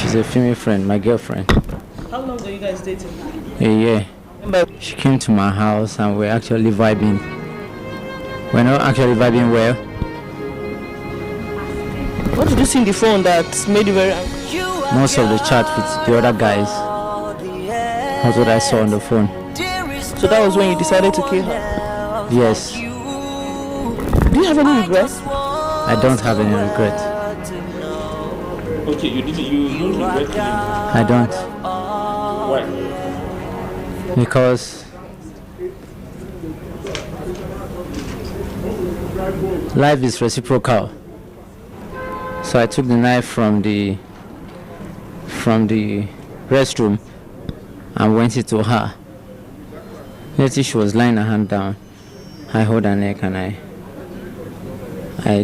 She's a female friend, my girlfriend. How long are you guys dating? A year. She came to my house and we're actually vibing. We're not actually vibing well. What did you see in the phone that made you very angry? Most of the chat with the other guys. That's what I saw on the phone. So that was when you decided to kill her? Yes. Do you have any regrets? I don't have any regret. Okay, you don't regret killing her? I don't. Why? Because life is reciprocal. So I took the knife from the restroom and went it to her. Later she was lying her hand down. I held her neck and I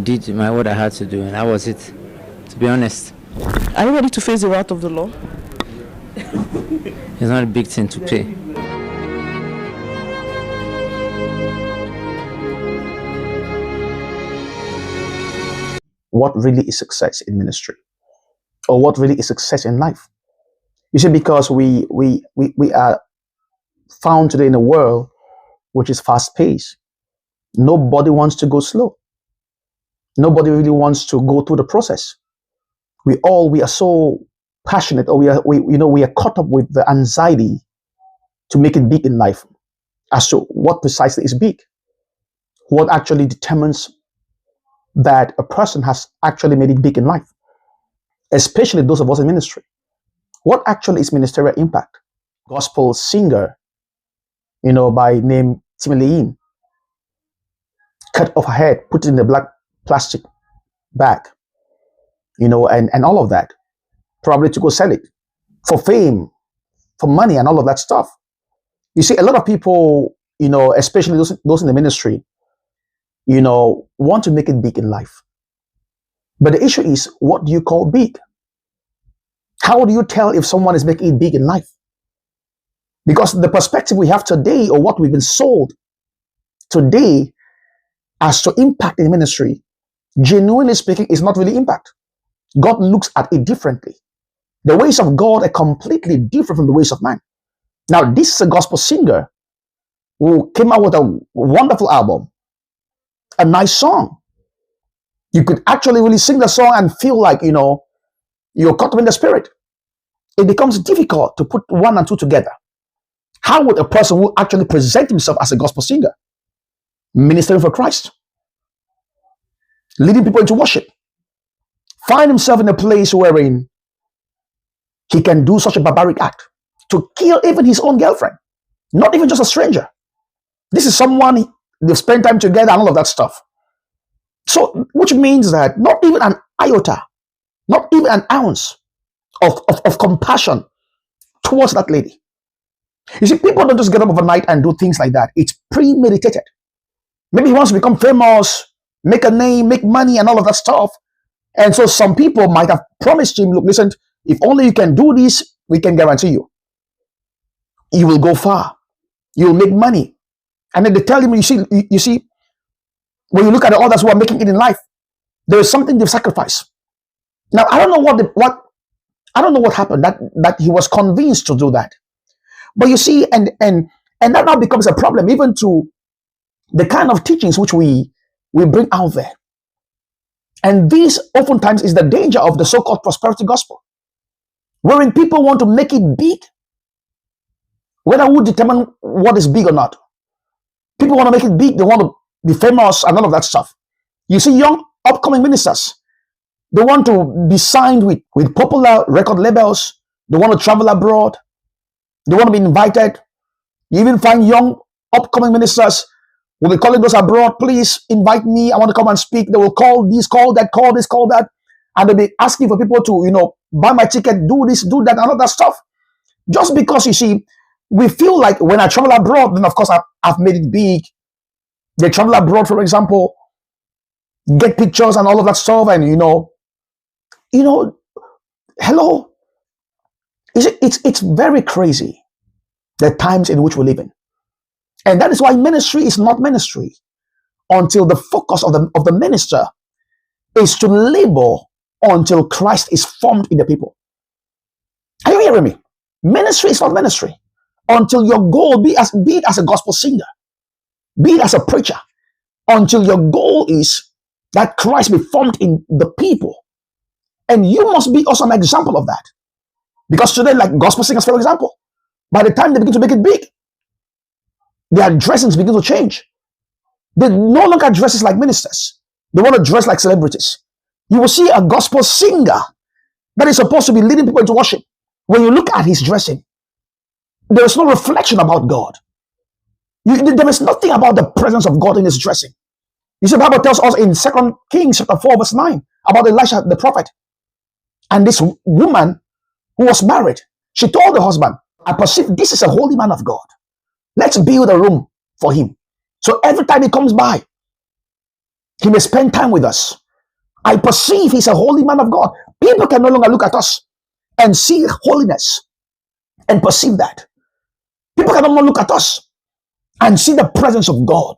did what I had to do, and that was it. To be honest. Are you ready to face the wrath of the law? It's not a big thing to pay. What really is success in ministry? Or what really is success in life? You see, because we are found today in a world which is fast-paced. Nobody wants to go slow. Nobody really wants to go through the process. We are so passionate, or we are caught up with the anxiety to make it big in life. As to what precisely is big, what actually determines that a person has actually made it big in life, especially those of us in ministry. What actually is ministerial impact? Gospel singer, by name Timothy, cut off her head, put it in a black plastic bag, and all of that, probably to go sell it for fame, for money, and all of that stuff. You see, a lot of people, especially those in the ministry, want to make it big in life. But the issue is, what do you call big? How do you tell if someone is making it big in life? Because the perspective we have today, or what we've been sold today as to impact in ministry, genuinely speaking, is not really impact. God looks at it differently. The ways of God are completely different from the ways of man. Now, this is a gospel singer who came out with a wonderful album, a nice song. You could actually really sing the song and feel like, you're caught up in the spirit. It becomes difficult to put one and two together. How would a person who actually present himself as a gospel singer, ministering for Christ, leading people into worship, find himself in a place wherein he can do such a barbaric act to kill even his own girlfriend, not even just a stranger? This is someone they've spent time together and all of that stuff. So, which means that not even an iota, not even an ounce of compassion towards that lady. You see, people don't just get up overnight and do things like that. It's premeditated. Maybe he wants to become famous, make a name, make money, and all of that stuff. And so some people might have promised him, look, listen, if only you can do this, we can guarantee you will go far. You'll make money. And then they tell him, you see, when you look at the others who are making it in life, there is something they've sacrificed. Now, I don't know what happened that he was convinced to do that. But you see, and that now becomes a problem even to the kind of teachings which we bring out there. And this oftentimes is the danger of the so-called prosperity gospel, wherein people want to make it big, whether who determine what is big or not. People want to make it big, they want to be famous and all of that stuff. You see young upcoming ministers, they want to be signed with popular record labels, they want to travel abroad, they want to be invited. You even find young upcoming ministers will be calling those abroad, please invite me, I want to come and speak. They will call this, call that, call this, call that, and they'll be asking for people to, buy my ticket, do this, do that, and all that stuff. Just because, you see, we feel like when I travel abroad, then of course I've made it big. They travel abroad, for example, get pictures and all of that stuff, and hello. It's very crazy, the times in which we live in. And that is why ministry is not ministry until the focus of the minister is to labor until Christ is formed in the people. Are you hearing me? Ministry is not ministry until your goal be it as a gospel singer, be it as a preacher, until your goal is that Christ be formed in the people. And you must be also an example of that. Because today, like gospel singers, for example, by the time they begin to make it big, their dressings begin to change. They no longer dress like ministers. They want to dress like celebrities. You will see a gospel singer that is supposed to be leading people into worship. When you look at his dressing, there is no reflection about God. There is nothing about the presence of God in his dressing. You see, the Bible tells us in 2 Kings chapter 4, verse 9, about Elisha the prophet. And this woman who was married, she told the husband, I perceive this is a holy man of God. Let's build a room for him. So every time he comes by, he may spend time with us. I perceive he's a holy man of God. People can no longer look at us and see holiness and perceive that. People can no longer look at us and see the presence of God.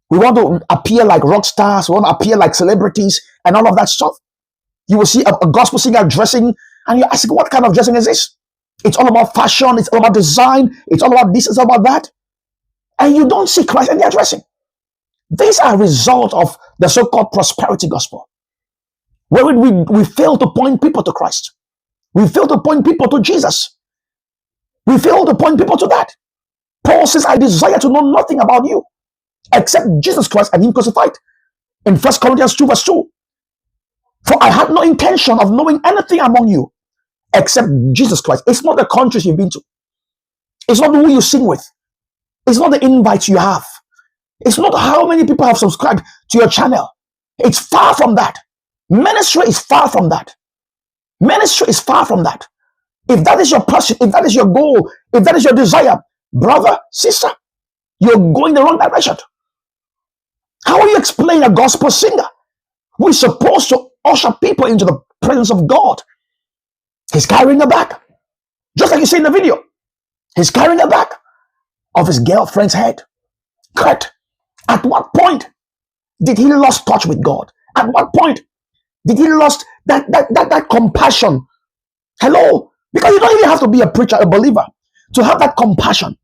We want to appear like rock stars. We want to appear like celebrities and all of that stuff. You will see a gospel singer dressing and you ask, what kind of dressing is this? It's all about fashion. It's all about design. It's all about this. It's all about that. And you don't see Christ in their dressing. These are a result of the so-called prosperity gospel, where we fail to point people to Christ. We fail to point people to Jesus. We fail to point people to that. Paul says, I desire to know nothing about you except Jesus Christ and him crucified. In 1 Corinthians 2 verse 2. For I had no intention of knowing anything among you except Jesus Christ. It's not the countries you've been to. It's not who you sing with. It's not the invites you have. It's not how many people have subscribed to your channel. It's far from that. Ministry is far from that. Ministry is far from that. If that is your passion, if that is your goal, if that is your desire, brother, sister, you're going the wrong direction. How will you explain a gospel singer who is supposed to usher people into the presence of God? He's carrying a bag. Just like you see in the video. He's carrying a bag of his girlfriend's head. Cut. At what point did he lose touch with God? At what point did he lose that compassion? Hello? Because you don't even have to be a preacher, a believer, to have that compassion.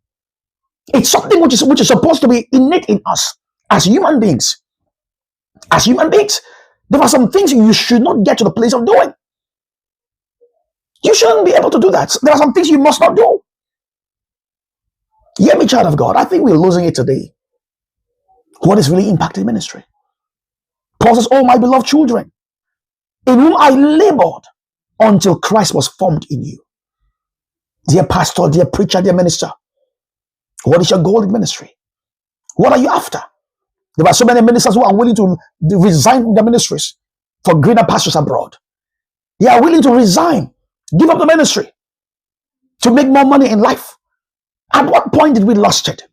It's something which is supposed to be innate in us as human beings. As human beings, there are some things you should not get to the place of doing. You shouldn't be able to do that. There are some things you must not do. Hear me, child of God. I think we're losing it today. What is really impacting ministry? Paul says, oh, my beloved children, in whom I labored until Christ was formed in you. Dear pastor, dear preacher, dear minister, what is your goal in ministry? What are you after? There are so many ministers who are willing to resign from their ministries for greener pastures abroad. They are willing to resign, give up the ministry to make more money in life. At what point did we lost it?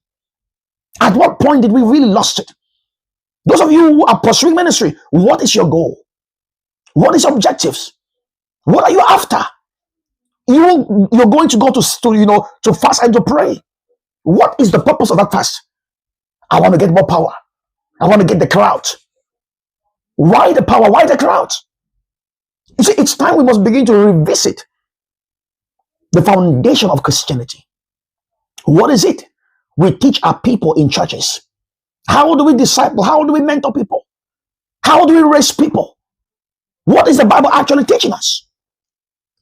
At what point did we really lost it? Those of you who are pursuing ministry, what is your goal? What is your objectives? What are you after? You're going to go to fast and to pray. What is the purpose of that fast? I want to get more power. I want to get the crowd. Why the power? Why the crowd? You see, it's time we must begin to revisit the foundation of Christianity. What is it we teach our people in churches? How do we disciple? How do we mentor people? How do we raise people? What is the Bible actually teaching us?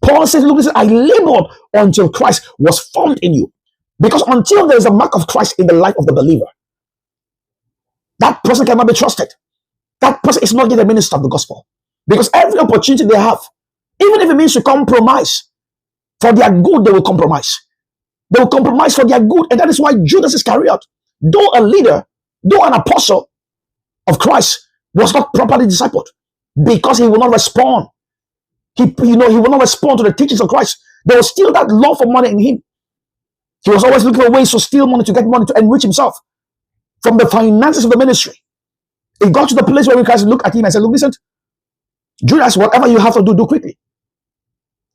Paul says, look, I labored until Christ was formed in you. Because until there is a mark of Christ in the life of the believer, that person cannot be trusted. That person is not yet a minister of the gospel. Because every opportunity they have, even if it means to compromise, for their good, they will compromise. They will compromise for their good. And that is why Judas Iscariot, though a leader, though an apostle of Christ, was not properly discipled because he will not respond. He will not respond to the teachings of Christ. There was still that love for money in him. He was always looking for ways to steal money, to get money, to enrich himself from the finances of the ministry. It got to the place where Christ looked at him and said, look, listen, Judas, whatever you have to do, do quickly.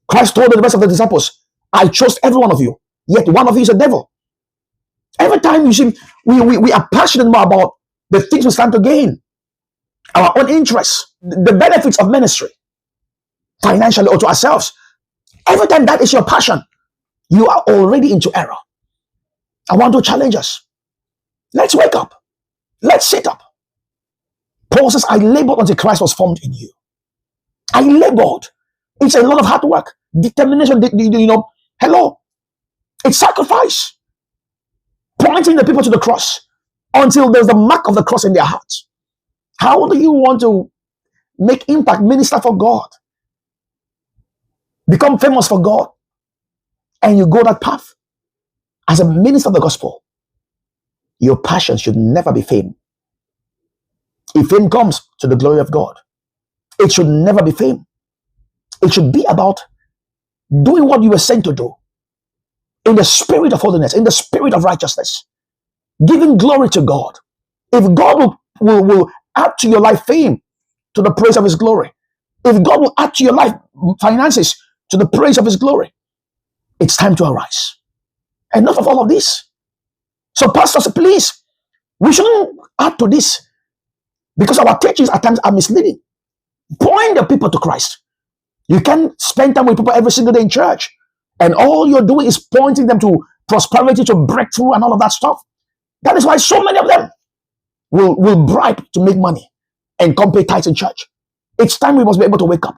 Christ told the rest of the disciples, I chose every one of you, yet one of you is a devil. Every time you see, we are passionate more about the things we stand to gain, our own interests, the benefits of ministry, financially or to ourselves. Every time that is your passion, you are already into error. I want to challenge us. Let's wake up. Let's sit up. Paul says, I labored until Christ was formed in you. I labored. It's a lot of hard work, determination, hello. It's sacrifice. Pointing the people to the cross until there's the mark of the cross in their hearts. How do you want to make impact, minister for God, become famous for God, and you go that path? As a minister of the gospel, your passion should never be fame. If fame comes, to the glory of God. It should never be fame. It should be about doing what you were sent to do in the spirit of holiness, in the spirit of righteousness, giving glory to God. If God will add to your life fame, to the praise of his glory, if God will add to your life finances, to the praise of his glory, it's time to arise. Enough of all of this. So pastors, please, we shouldn't add to this, because our teachings at times are misleading. Point the people to Christ. You can't spend time with people every single day in church, and all you're doing is pointing them to prosperity, to breakthrough, and all of that stuff. That is why so many of them will bribe to make money and come pay tithes in church. It's time we must be able to wake up.